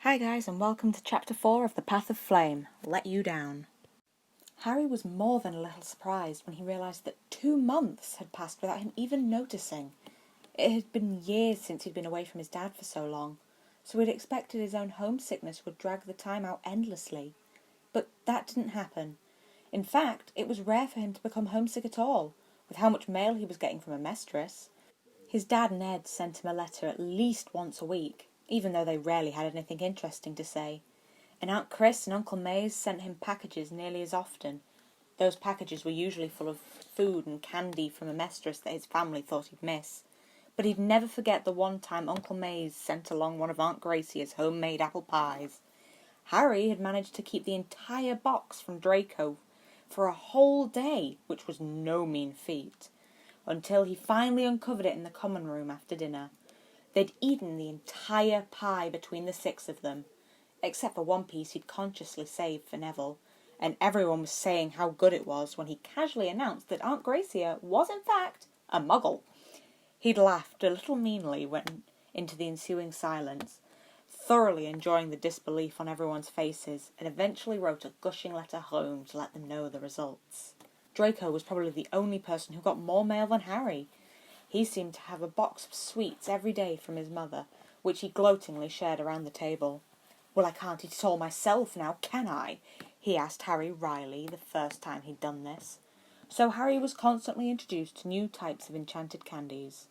Hi guys, and welcome to Chapter 4 of The Path of Flame, Let You Down. Harry was more than a little surprised when he realised that 2 months had passed without him even noticing. It had been years since he'd been away from his dad for so long, so he'd expected his own homesickness would drag the time out endlessly. But that didn't happen. In fact, it was rare for him to become homesick at all, with how much mail he was getting from a mistress. His dad and Ed sent him a letter at least once a week, even though they rarely had anything interesting to say. And Aunt Chris and Uncle Mays sent him packages nearly as often. Those packages were usually full of food and candy from a mistress that his family thought he'd miss. But he'd never forget the one time Uncle Mays sent along one of Aunt Gracie's homemade apple pies. Harry had managed to keep the entire box from Draco for a whole day, which was no mean feat, until he finally uncovered it in the common room after dinner. They'd eaten the entire pie between the 6 of them, except for one piece he'd consciously saved for Neville, and everyone was saying how good it was when he casually announced that Aunt Gracia was in fact a muggle. He'd laughed a little meanly when into the ensuing silence, thoroughly enjoying the disbelief on everyone's faces, and eventually wrote a gushing letter home to let them know the results. Draco was probably the only person who got more mail than Harry. He seemed to have a box of sweets every day from his mother, which he gloatingly shared around the table. "Well, I can't eat it all myself now, can I?" he asked Harry wryly the first time he'd done this. So Harry was constantly introduced to new types of enchanted candies.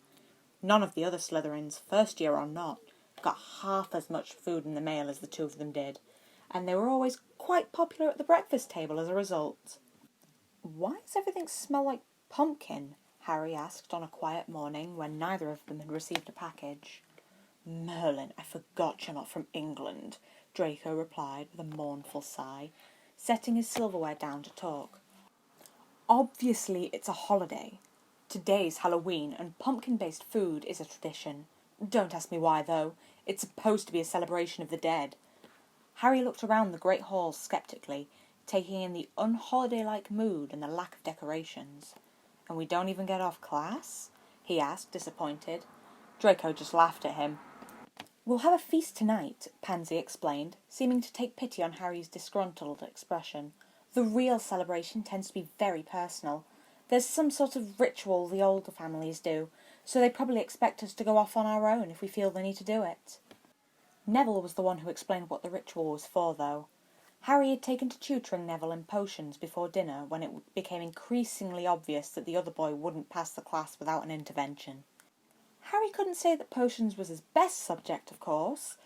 None of the other Slytherins, first year or not, got half as much food in the mail as the 2 of them did, and they were always quite popular at the breakfast table as a result. "Why does everything smell like pumpkin?" Harry asked on a quiet morning when neither of them had received a package. "Merlin, I forgot you're not from England," Draco replied with a mournful sigh, setting his silverware down to talk. "Obviously it's a holiday. Today's Halloween, and pumpkin-based food is a tradition. Don't ask me why, though. It's supposed to be a celebration of the dead." Harry looked around the great hall sceptically, taking in the unholiday-like mood and the lack of decorations. "And we don't even get off class?" he asked, disappointed. Draco just laughed at him. "We'll have a feast tonight," Pansy explained, seeming to take pity on Harry's disgruntled expression. "The real celebration tends to be very personal. There's some sort of ritual the older families do, so they probably expect us to go off on our own if we feel the need to do it." Neville was the one who explained what the ritual was for, though. Harry had taken to tutoring Neville in potions before dinner when it became increasingly obvious that the other boy wouldn't pass the class without an intervention. Harry couldn't say that potions was his best subject, of course,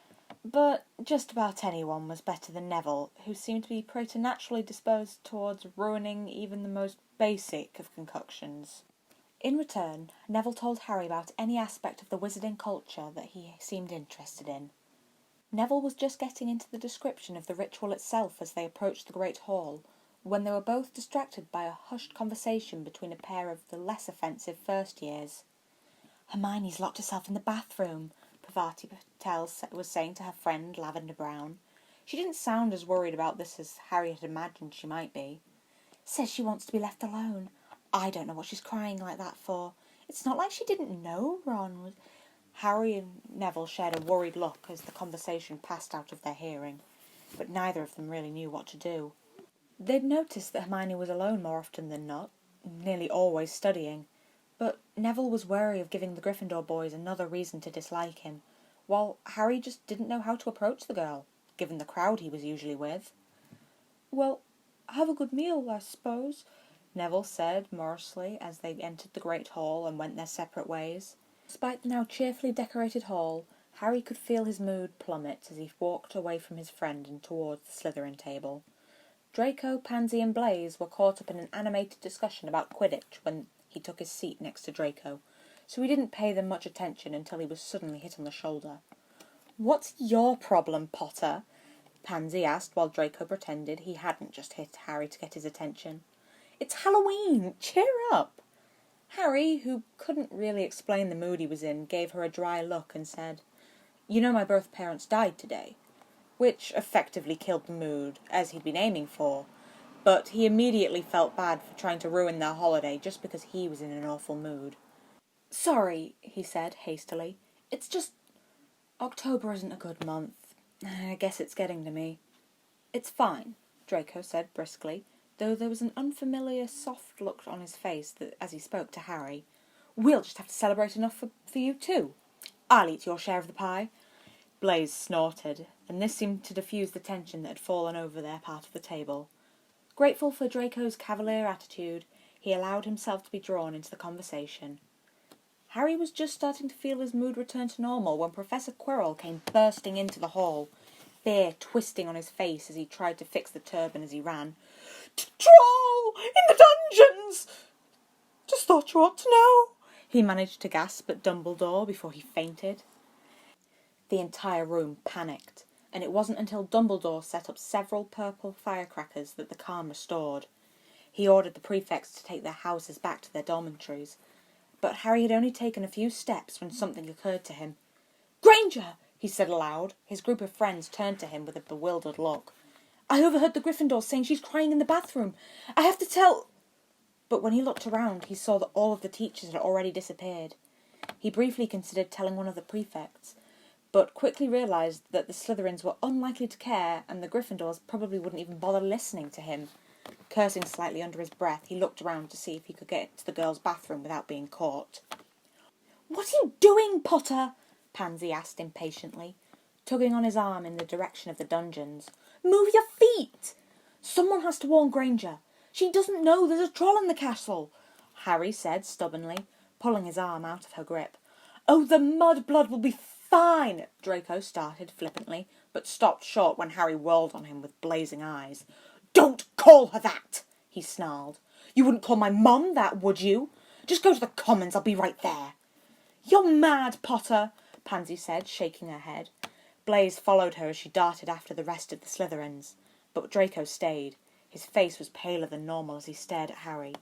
but just about anyone was better than Neville, who seemed to be preternaturally disposed towards ruining even the most basic of concoctions. In return, Neville told Harry about any aspect of the wizarding culture that he seemed interested in. Neville was just getting into the description of the ritual itself as they approached the great hall, when they were both distracted by a hushed conversation between a pair of the less offensive first years. "Hermione's locked herself in the bathroom," Parvati Patel was saying to her friend Lavender Brown. She didn't sound as worried about this as Harry had imagined she might be. "Says she wants to be left alone. I don't know what she's crying like that for. It's not like she didn't know Ron was—" Harry and Neville shared a worried look as the conversation passed out of their hearing, but neither of them really knew what to do. They'd noticed that Hermione was alone more often than not, nearly always studying, but Neville was wary of giving the Gryffindor boys another reason to dislike him, while Harry just didn't know how to approach the girl, given the crowd he was usually with. "Well, have a good meal, I suppose," Neville said morosely as they entered the great hall and went their separate ways. Despite the now cheerfully decorated hall, Harry could feel his mood plummet as he walked away from his friend and towards the Slytherin table. Draco, Pansy and Blaise were caught up in an animated discussion about Quidditch when he took his seat next to Draco, so he didn't pay them much attention until he was suddenly hit on the shoulder. "What's your problem, Potter?" Pansy asked while Draco pretended he hadn't just hit Harry to get his attention. "It's Halloween! Cheer up!" Harry, who couldn't really explain the mood he was in, gave her a dry look and said, "You know my birth parents died today," which effectively killed the mood, as he'd been aiming for, but he immediately felt bad for trying to ruin their holiday just because he was in an awful mood. "Sorry," he said hastily. "It's just October isn't a good month. I guess it's getting to me. It's fine, Draco said briskly, though there was an unfamiliar soft look on his face as he spoke to Harry. We'll just have to celebrate enough for you too. I'll eat your share of the pie. Blaise snorted, and this seemed to diffuse the tension that had fallen over their part of the table. Grateful for Draco's cavalier attitude, he allowed himself to be drawn into the conversation. Harry was just starting to feel his mood return to normal when Professor Quirrell came bursting into the hall, fear twisting on his face as he tried to fix the turban as he ran. "Troll! In the dungeons! Just thought you ought to know," he managed to gasp at Dumbledore before he fainted. The entire room panicked, and it wasn't until Dumbledore set up several purple firecrackers that the calm restored. He ordered the prefects to take their houses back to their dormitories, but Harry had only taken a few steps when something occurred to him. "Granger!" he said aloud. His group of friends turned to him with a bewildered look. "I overheard the Gryffindor saying she's crying in the bathroom. I have to tell—" But when he looked around, he saw that all of the teachers had already disappeared. He briefly considered telling one of the prefects, but quickly realised that the Slytherins were unlikely to care, and the Gryffindors probably wouldn't even bother listening to him. Cursing slightly under his breath, he looked around to see if he could get to the girls' bathroom without being caught. "What are you doing, Potter?" Pansy asked impatiently, tugging on his arm in the direction of the dungeons. "Move your feet! Someone has to warn Granger. She doesn't know there's a troll in the castle," Harry said stubbornly, pulling his arm out of her grip. "Oh, the mudblood will be fine," Draco started flippantly, but stopped short when Harry whirled on him with blazing eyes. "Don't call her that!" he snarled. "You wouldn't call my mum that, would you? Just go to the Commons, I'll be right there." "You're mad, Potter," Pansy said, shaking her head. Blaise followed her as she darted after the rest of the Slytherins, but Draco stayed. His face was paler than normal as he stared at Harry.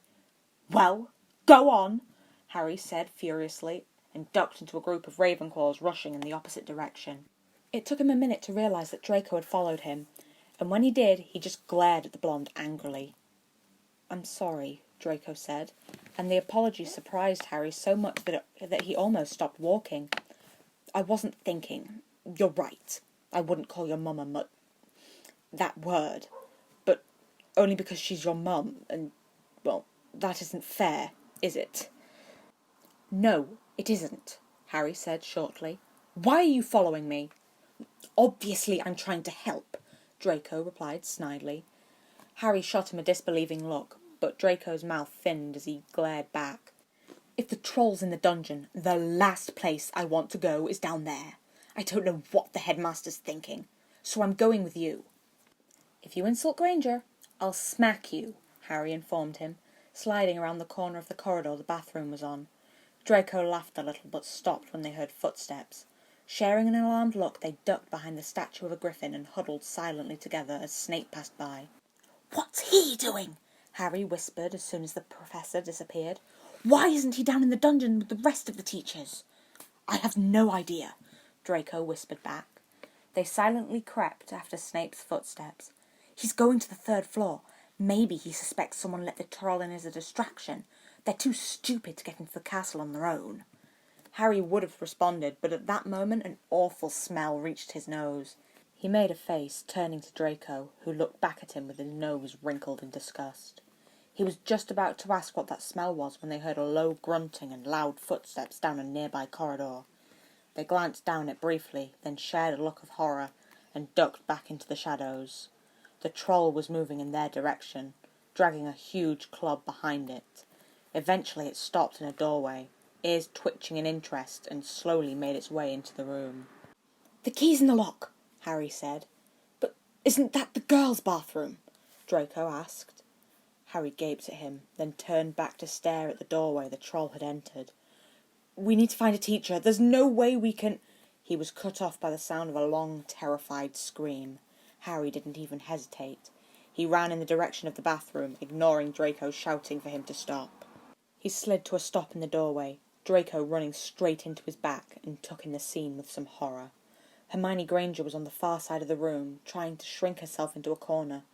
"Well, go on," Harry said furiously, and ducked into a group of Ravenclaws rushing in the opposite direction. It took him a minute to realise that Draco had followed him, and when he did, he just glared at the blonde angrily. "I'm sorry," Draco said, and the apology surprised Harry so much that he almost stopped walking. "I wasn't thinking. You're right. I wouldn't call your mum that word. But only because she's your mum, and, well, that isn't fair, is it?" "No, it isn't," Harry said shortly. "Why are you following me?" "Obviously I'm trying to help," Draco replied snidely. Harry shot him a disbelieving look, but Draco's mouth thinned as he glared back. "If the troll's in the dungeon, the last place I want to go is down there. I don't know what the headmaster's thinking, so I'm going with you." "If you insult Granger, I'll smack you," Harry informed him, sliding around the corner of the corridor the bathroom was on. Draco laughed a little, but stopped when they heard footsteps. Sharing an alarmed look, they ducked behind the statue of a griffin and huddled silently together as Snape passed by. "What's he doing?" Harry whispered as soon as the professor disappeared. "Why isn't he down in the dungeon with the rest of the teachers?" "I have no idea," Draco whispered back. They silently crept after Snape's footsteps. "He's going to the 3rd floor. Maybe he suspects someone let the troll in as a distraction. They're too stupid to get into the castle on their own." Harry would have responded, but at that moment an awful smell reached his nose. He made a face, turning to Draco, who looked back at him with his nose wrinkled in disgust. He was just about to ask what that smell was when they heard a low grunting and loud footsteps down a nearby corridor. They glanced down it briefly, then shared a look of horror, and ducked back into the shadows. The troll was moving in their direction, dragging a huge club behind it. Eventually it stopped in a doorway, ears twitching in interest, and slowly made its way into the room. "The key's in the lock," Harry said. "But isn't that the girls' bathroom?" Draco asked. Harry gaped at him, then turned back to stare at the doorway the troll had entered. "We need to find a teacher. There's no way we can—" He was cut off by the sound of a long, terrified scream. Harry didn't even hesitate. He ran in the direction of the bathroom, ignoring Draco shouting for him to stop. He slid to a stop in the doorway, Draco running straight into his back, and took in the scene with some horror. Hermione Granger was on the far side of the room, trying to shrink herself into a corner,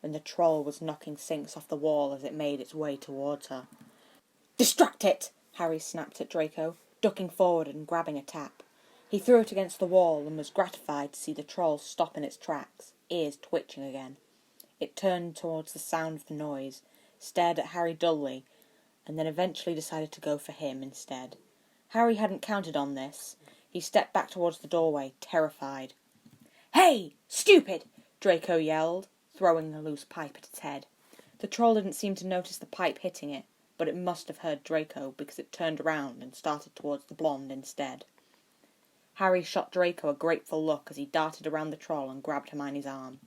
and the troll was knocking sinks off the wall as it made its way towards her. "Distract it!" Harry snapped at Draco, ducking forward and grabbing a tap. He threw it against the wall and was gratified to see the troll stop in its tracks, ears twitching again. It turned towards the sound of the noise, stared at Harry dully, and then eventually decided to go for him instead. Harry hadn't counted on this. He stepped back towards the doorway, terrified. "Hey, stupid!" Draco yelled, throwing a loose pipe at its head. The troll didn't seem to notice the pipe hitting it, but it must have heard Draco because it turned around and started towards the blonde instead. Harry shot Draco a grateful look as he darted around the troll and grabbed Hermione's arm.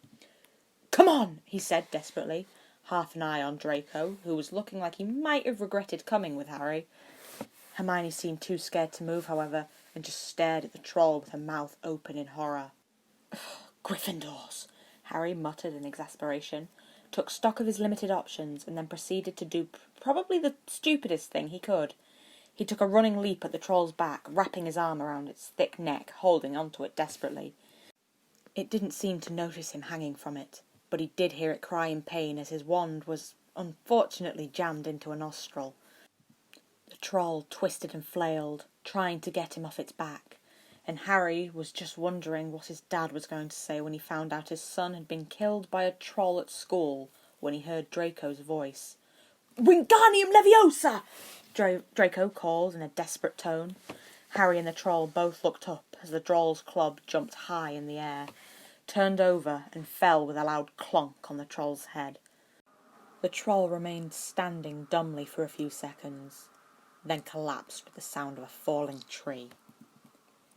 "Come on," he said desperately, half an eye on Draco, who was looking like he might have regretted coming with Harry. Hermione seemed too scared to move, however, and just stared at the troll with her mouth open in horror. "Gryffindors," Harry muttered in exasperation, took stock of his limited options, and then proceeded to do probably the stupidest thing he could. He took a running leap at the troll's back, wrapping his arm around its thick neck, holding onto it desperately. It didn't seem to notice him hanging from it, but he did hear it cry in pain as his wand was unfortunately jammed into a nostril. The troll twisted and flailed, trying to get him off its back, and Harry was just wondering what his dad was going to say when he found out his son had been killed by a troll at school when he heard Draco's voice. "Wingardium Leviosa!" Draco called in a desperate tone. Harry and the troll both looked up as the troll's club jumped high in the air, turned over and fell with a loud clonk on the troll's head. The troll remained standing dumbly for a few seconds, then collapsed with the sound of a falling tree.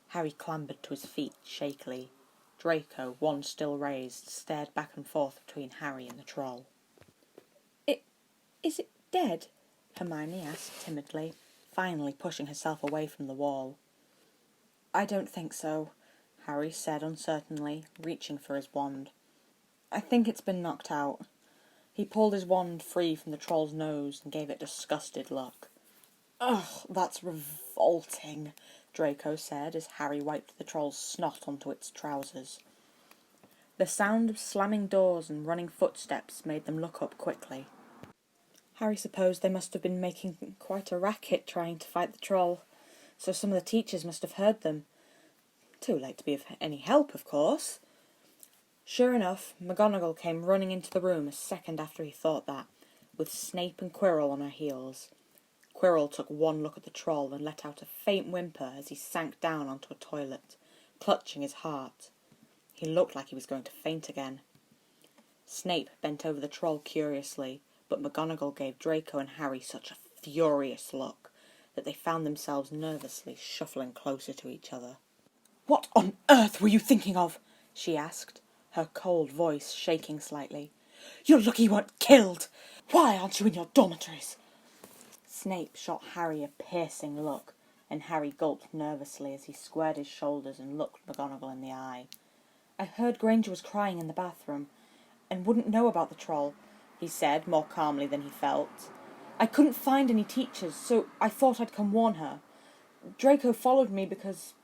Harry clambered to his feet shakily. Draco, wand still raised, stared back and forth between Harry and the troll. Is it dead?" Hermione asked timidly, finally pushing herself away from the wall. "I don't think so," Harry said uncertainly, reaching for his wand. "I think it's been knocked out." He pulled his wand free from the troll's nose and gave it a disgusted look. "Ugh, that's revolting," Draco said as Harry wiped the troll's snot onto its trousers. The sound of slamming doors and running footsteps made them look up quickly. Harry supposed they must have been making quite a racket trying to fight the troll, so some of the teachers must have heard them. Too late to be of any help, of course. Sure enough, McGonagall came running into the room a second after he thought that, with Snape and Quirrell on her heels. Quirrell took one look at the troll and let out a faint whimper as he sank down onto a toilet, clutching his heart. He looked like he was going to faint again. Snape bent over the troll curiously, but McGonagall gave Draco and Harry such a furious look that they found themselves nervously shuffling closer to each other. "What on earth were you thinking of?" she asked, her cold voice shaking slightly. "You're lucky you weren't killed! Why aren't you in your dormitories?" Snape shot Harry a piercing look, and Harry gulped nervously as he squared his shoulders and looked McGonagall in the eye. "I heard Granger was crying in the bathroom, and wouldn't know about the troll," he said, more calmly than he felt. "I couldn't find any teachers, so I thought I'd come warn her. Draco followed me because...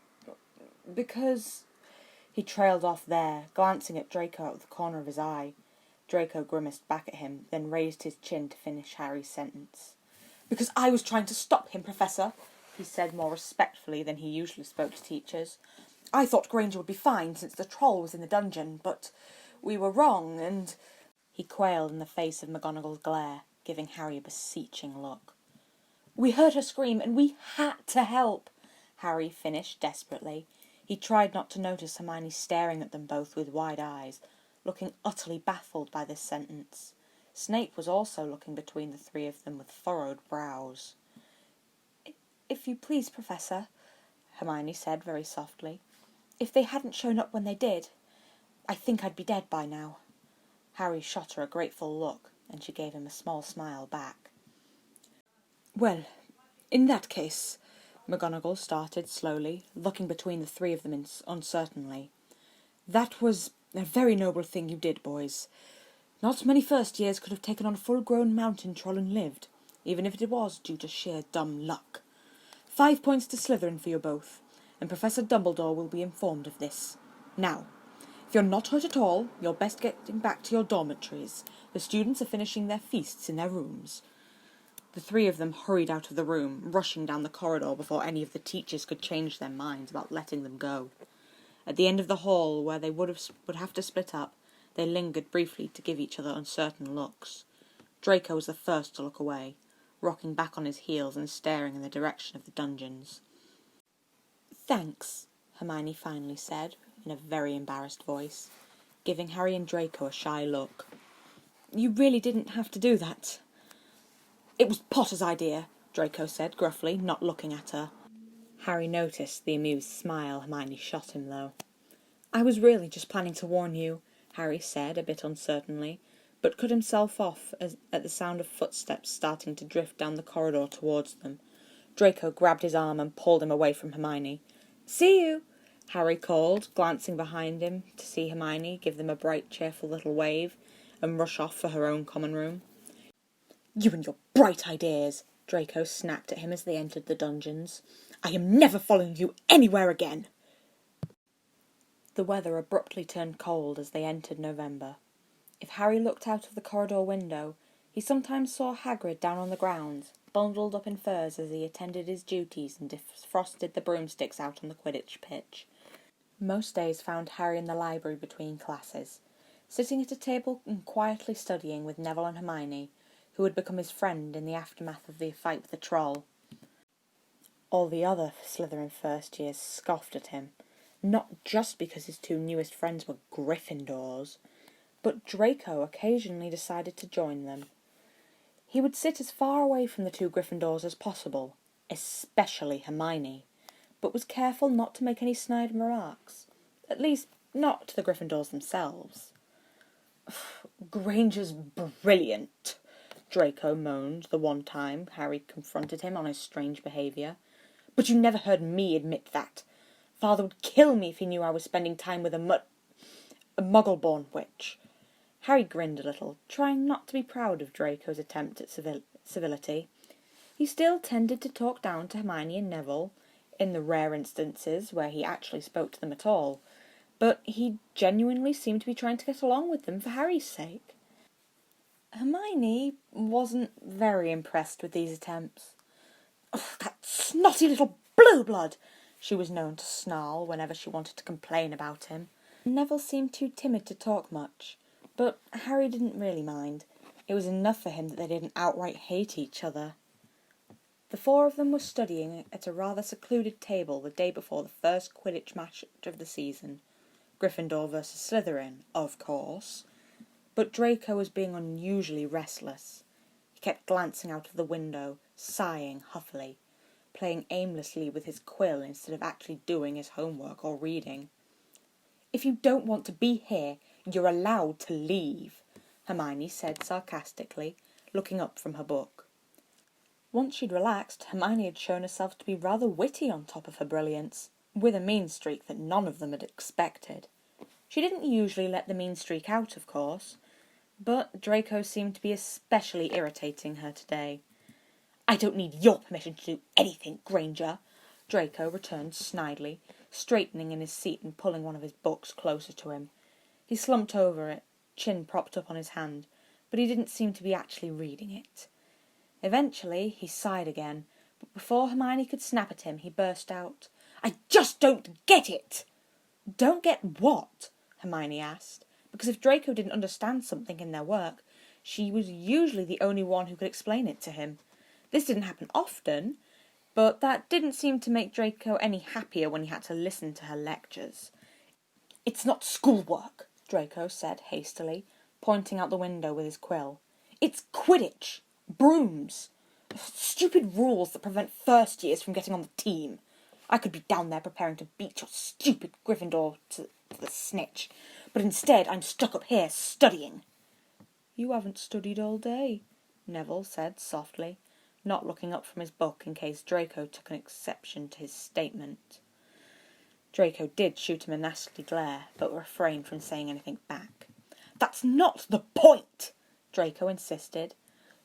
He trailed off there, glancing at Draco out of the corner of his eye. Draco grimaced back at him, then raised his chin to finish Harry's sentence. "Because I was trying to stop him, Professor," he said more respectfully than he usually spoke to teachers. "I thought Granger would be fine since the troll was in the dungeon, but we were wrong, and..." He quailed in the face of McGonagall's glare, giving Harry a beseeching look. "We heard her scream, and we had to help," Harry finished desperately. He tried not to notice Hermione staring at them both with wide eyes, looking utterly baffled by this sentence. Snape was also looking between the three of them with furrowed brows. "If you please, Professor," Hermione said very softly, "if they hadn't shown up when they did, I think I'd be dead by now." Harry shot her a grateful look, and she gave him a small smile back. "Well, in that case," McGonagall started slowly, looking between the three of them uncertainly, "that was a very noble thing you did, boys. Not many first years could have taken on a full-grown mountain troll and lived, even if it was due to sheer dumb luck. 5 points to Slytherin for you both, and Professor Dumbledore will be informed of this. Now, if you're not hurt at all, you're best getting back to your dormitories. The students are finishing their feasts in their rooms." The three of them hurried out of the room, rushing down the corridor before any of the teachers could change their minds about letting them go. At the end of the hall, where they would have to split up, they lingered briefly to give each other uncertain looks. Draco was the first to look away, rocking back on his heels and staring in the direction of the dungeons. "Thanks," Hermione finally said, in a very embarrassed voice, giving Harry and Draco a shy look. "You really didn't have to do that." "It was Potter's idea," Draco said gruffly, not looking at her. Harry noticed the amused smile Hermione shot him, though. "I was really just planning to warn you," Harry said, a bit uncertainly, but cut himself off at the sound of footsteps starting to drift down the corridor towards them. Draco grabbed his arm and pulled him away from Hermione. "See you," Harry called, glancing behind him to see Hermione give them a bright, cheerful little wave and rush off for her own common room. "You and your bright ideas," Draco snapped at him as they entered the dungeons. "I am never following you anywhere again." The weather abruptly turned cold as they entered November. If Harry looked out of the corridor window, he sometimes saw Hagrid down on the grounds, bundled up in furs as he attended his duties and defrosted the broomsticks out on the Quidditch pitch. Most days found Harry in the library between classes, sitting at a table and quietly studying with Neville and Hermione, who had become his friend in the aftermath of the fight with the troll. All the other Slytherin first years scoffed at him, not just because his two newest friends were Gryffindors, but Draco occasionally decided to join them. He would sit as far away from the two Gryffindors as possible, especially Hermione, but was careful not to make any snide remarks, at least not to the Gryffindors themselves. "Granger's brilliant," Draco moaned the one time Harry confronted him on his strange behaviour. "But you never heard me admit that. Father would kill me if he knew I was spending time with a Muggle-born witch." Harry grinned a little, trying not to be proud of Draco's attempt at civility. He still tended to talk down to Hermione and Neville, in the rare instances where he actually spoke to them at all, but he genuinely seemed to be trying to get along with them for Harry's sake. Hermione wasn't very impressed with these attempts. "That snotty little blue blood!" she was known to snarl whenever she wanted to complain about him. Neville seemed too timid to talk much, but Harry didn't really mind. It was enough for him that they didn't outright hate each other. The four of them were studying at a rather secluded table the day before the first Quidditch match of the season. Gryffindor versus Slytherin, of course. But Draco was being unusually restless. He kept glancing out of the window, sighing huffily, playing aimlessly with his quill instead of actually doing his homework or reading. "If you don't want to be here, you're allowed to leave," Hermione said sarcastically, looking up from her book. Once she'd relaxed, Hermione had shown herself to be rather witty on top of her brilliance, with a mean streak that none of them had expected. She didn't usually let the mean streak out, of course, but Draco seemed to be especially irritating her today. "I don't need your permission to do anything, Granger," Draco returned snidely, straightening in his seat and pulling one of his books closer to him. He slumped over it, chin propped up on his hand, but he didn't seem to be actually reading it. Eventually he sighed again, but before Hermione could snap at him, he burst out, "I just don't get it!" "Don't get what?" Hermione asked, because if Draco didn't understand something in their work, she was usually the only one who could explain it to him. This didn't happen often, but that didn't seem to make Draco any happier when he had to listen to her lectures. "It's not schoolwork," Draco said hastily, pointing out the window with his quill. "It's Quidditch. Brooms. Stupid rules that prevent first years from getting on the team. I could be down there preparing to beat your stupid Gryffindor to the snitch, but instead I'm stuck up here studying." "You haven't studied all day," Neville said softly, not looking up from his book in case Draco took an exception to his statement. Draco did shoot him a nasty glare, but refrained from saying anything back. "That's not the point!" Draco insisted.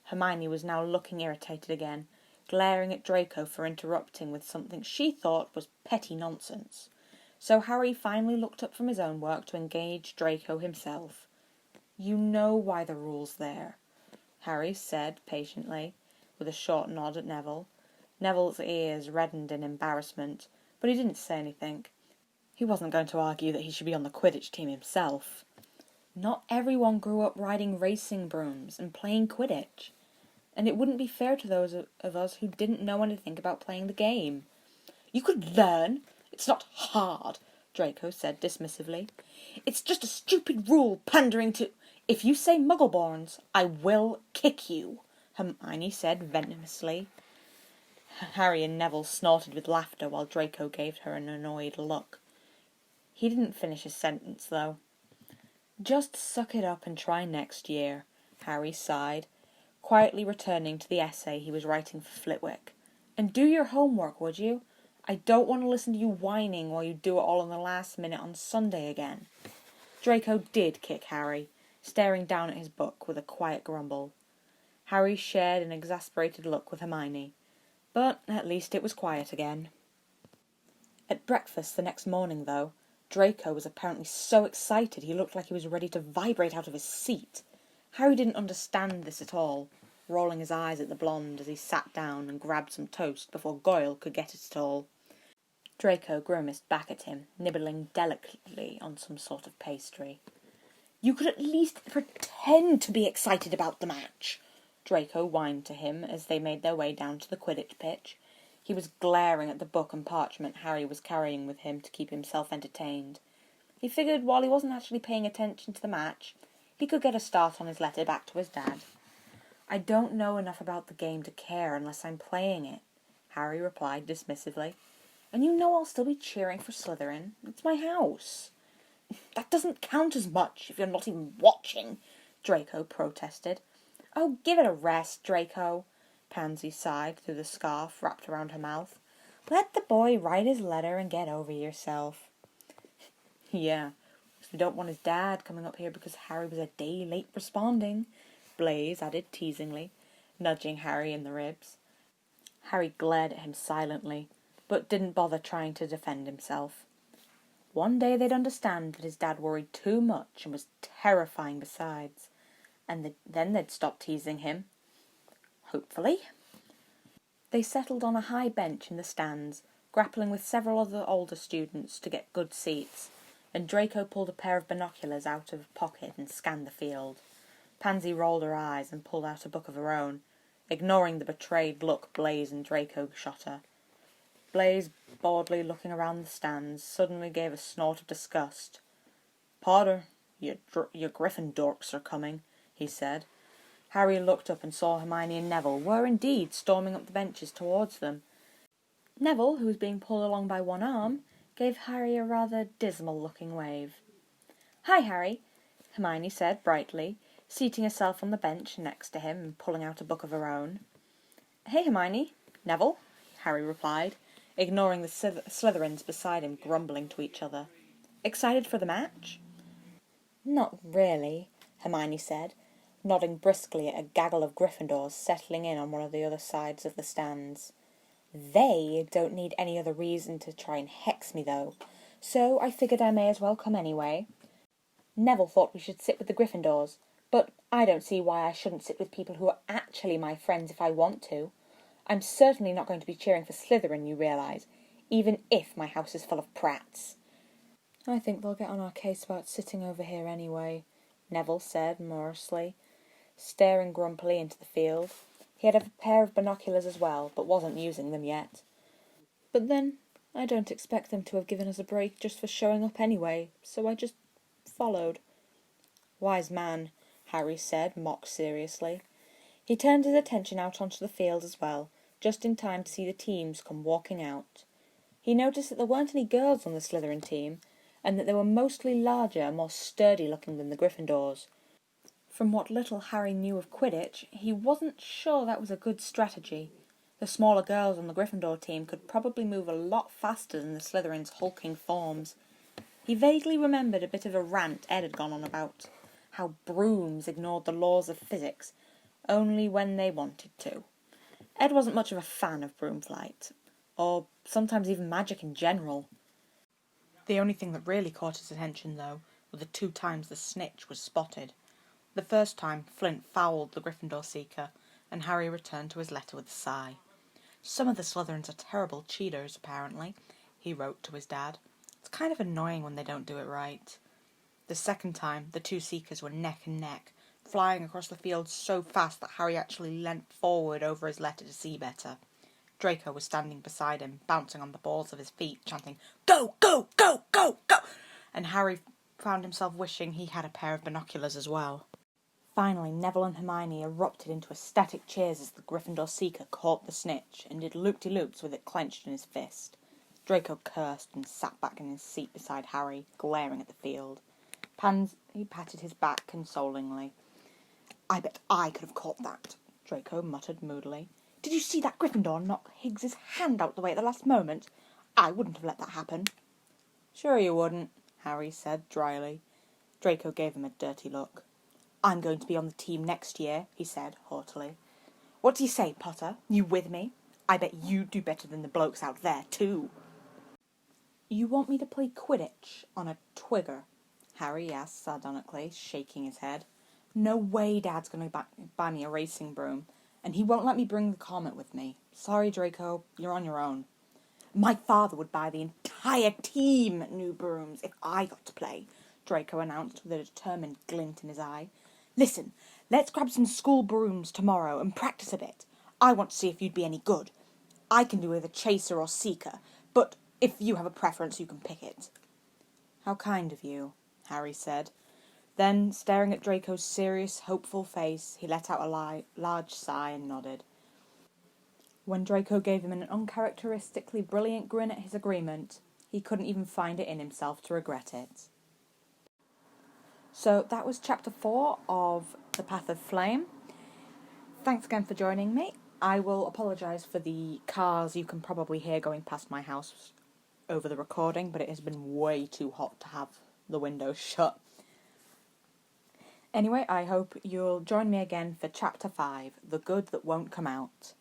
Hermione was now looking irritated again, glaring at Draco for interrupting with something she thought was petty nonsense. So Harry finally looked up from his own work to engage Draco himself. "You know why the rule's there," Harry said patiently. with a short nod at Neville. Neville's ears reddened in embarrassment, but he didn't say anything. He wasn't going to argue that he should be on the Quidditch team himself. Not everyone grew up riding racing brooms and playing Quidditch, and it wouldn't be fair to those of us who didn't know anything about playing the game. "You could learn. It's not hard," Draco said dismissively. "It's just a stupid rule pandering to—" "If you say Muggleborns, I will kick you," Hermione said venomously. Harry and Neville snorted with laughter while Draco gave her an annoyed look. He didn't finish his sentence, though. "Just suck it up and try next year," Harry sighed, quietly returning to the essay he was writing for Flitwick. "And do your homework, would you? I don't want to listen to you whining while you do it all in the last minute on Sunday again." Draco did kick Harry, staring down at his book with a quiet grumble. Harry shared an exasperated look with Hermione, but at least it was quiet again. At breakfast the next morning, though, Draco was apparently so excited he looked like he was ready to vibrate out of his seat. Harry didn't understand this at all, rolling his eyes at the blonde as he sat down and grabbed some toast before Goyle could get it at all. Draco grimaced back at him, nibbling delicately on some sort of pastry. "You could at least pretend to be excited about the match," Draco whined to him as they made their way down to the Quidditch pitch. He was glaring at the book and parchment Harry was carrying with him to keep himself entertained. He figured while he wasn't actually paying attention to the match, he could get a start on his letter back to his dad. "I don't know enough about the game to care unless I'm playing it," Harry replied dismissively. "And you know I'll still be cheering for Slytherin. It's my house." "That doesn't count as much if you're not even watching," Draco protested. "Oh, give it a rest, Draco," Pansy sighed through the scarf wrapped around her mouth. "Let the boy write his letter and get over yourself." "Yeah, we don't want his dad coming up here because Harry was a day late responding," Blaise added teasingly, nudging Harry in the ribs. Harry glared at him silently, but didn't bother trying to defend himself. One day they'd understand that his dad worried too much and was terrifying besides, and then they'd stop teasing him. Hopefully. They settled on a high bench in the stands, grappling with several other older students to get good seats, and Draco pulled a pair of binoculars out of a pocket and scanned the field. Pansy rolled her eyes and pulled out a book of her own, ignoring the betrayed look Blaise and Draco shot her. Blaise, boredly looking around the stands, suddenly gave a snort of disgust. "Potter, your Gryffindorks are coming," he said. Harry looked up and saw Hermione and Neville were indeed storming up the benches towards them. Neville, who was being pulled along by one arm, gave Harry a rather dismal-looking wave. "Hi, Harry," Hermione said brightly, seating herself on the bench next to him and pulling out a book of her own. "Hey, Hermione. Neville," Harry replied, ignoring the Slytherins beside him grumbling to each other. "Excited for the match?" "Not really," Hermione said, nodding briskly at a gaggle of Gryffindors settling in on one of the other sides of the stands. "They don't need any other reason to try and hex me, though, so I figured I may as well come anyway. Neville thought we should sit with the Gryffindors, but I don't see why I shouldn't sit with people who are actually my friends if I want to. I'm certainly not going to be cheering for Slytherin, you realise, even if my house is full of prats." "I think they'll get on our case about sitting over here anyway," Neville said morosely, staring grumpily into the field. He had a pair of binoculars as well, but wasn't using them yet. "But then, I don't expect them to have given us a break just for showing up anyway, so I just followed." "Wise man," Harry said, mock seriously. He turned his attention out onto the field as well, just in time to see the teams come walking out. He noticed that there weren't any girls on the Slytherin team, and that they were mostly larger and more sturdy-looking than the Gryffindors. From what little Harry knew of Quidditch, he wasn't sure that was a good strategy. The smaller girls on the Gryffindor team could probably move a lot faster than the Slytherin's hulking forms. He vaguely remembered a bit of a rant Ed had gone on about how brooms ignored the laws of physics only when they wanted to. Ed wasn't much of a fan of broom flight, or sometimes even magic in general. The only thing that really caught his attention, though, were the 2 times the snitch was spotted. The first time, Flint fouled the Gryffindor Seeker, and Harry returned to his letter with a sigh. Some of the Slytherins are terrible cheaters, apparently, he wrote to his dad. It's kind of annoying when they don't do it right. The second time, the two Seekers were neck and neck, flying across the field so fast that Harry actually leant forward over his letter to see better. Draco was standing beside him, bouncing on the balls of his feet, chanting, "Go, go, go, go, go!" And Harry found himself wishing he had a pair of binoculars as well. Finally, Neville and Hermione erupted into ecstatic cheers as the Gryffindor Seeker caught the snitch and did loop-de-loops with it clenched in his fist. Draco cursed and sat back in his seat beside Harry, glaring at the field. He patted his back consolingly. "I bet I could have caught that," Draco muttered moodily. "Did you see that Gryffindor knock Higgs's hand out the way at the last moment? I wouldn't have let that happen." "Sure you wouldn't," Harry said dryly. Draco gave him a dirty look. "I'm going to be on the team next year," he said haughtily. "What do you say, Potter? You with me? I bet you do better than the blokes out there, too." "You want me to play Quidditch on a Twigger?" Harry asked sardonically, shaking his head. "No way Dad's going to buy me a racing broom, and he won't let me bring the Comet with me. Sorry, Draco, you're on your own." "My father would buy the entire team new brooms if I got to play," Draco announced with a determined glint in his eye. "Listen, let's grab some school brooms tomorrow and practice a bit. I want to see if you'd be any good. I can do either Chaser or Seeker, but if you have a preference, you can pick it." "How kind of you," Harry said. Then, staring at Draco's serious, hopeful face, he let out a large sigh and nodded. When Draco gave him an uncharacteristically brilliant grin at his agreement, he couldn't even find it in himself to regret it. So that was Chapter 4 of The Path of Flame. Thanks again for joining me. I will apologise for the cars you can probably hear going past my house over the recording, but it has been way too hot to have the windows shut. Anyway, I hope you'll join me again for Chapter 5, The Good That Won't Come Out.